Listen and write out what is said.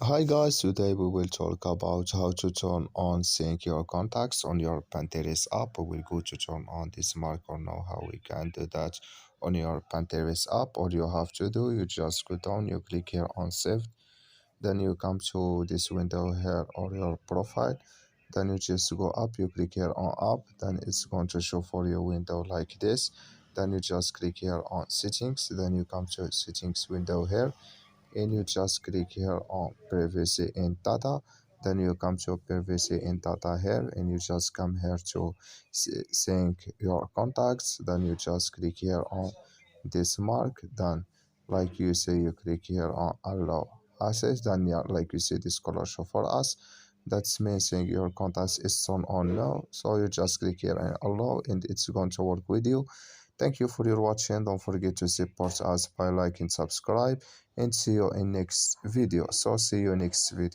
Hi guys, today we will talk about how to turn on sync your contacts on your Pinterest app. We will go to turn on this marker now. How we can do that on your Pinterest app. All you have to do, you just go down, you click here on save, then you come to this window here or your profile, then you just go up, you click here on app, then it's going to show for your window like this. Then you just click here on settings, then you come to settings window here, and you just click here on privacy in data. Then you come to privacy in data here, and you just come here to sync your contacts. Then you just click here on this mark, then like you see, you click here on allow access. Then yeah, like you see, this color show for us, that's meaning your contacts is turned on now. So you just click here and allow, and it's going to work with you. Thank you for your watching. Don't forget to support us by liking, subscribe, and see you in next video. So see you next video.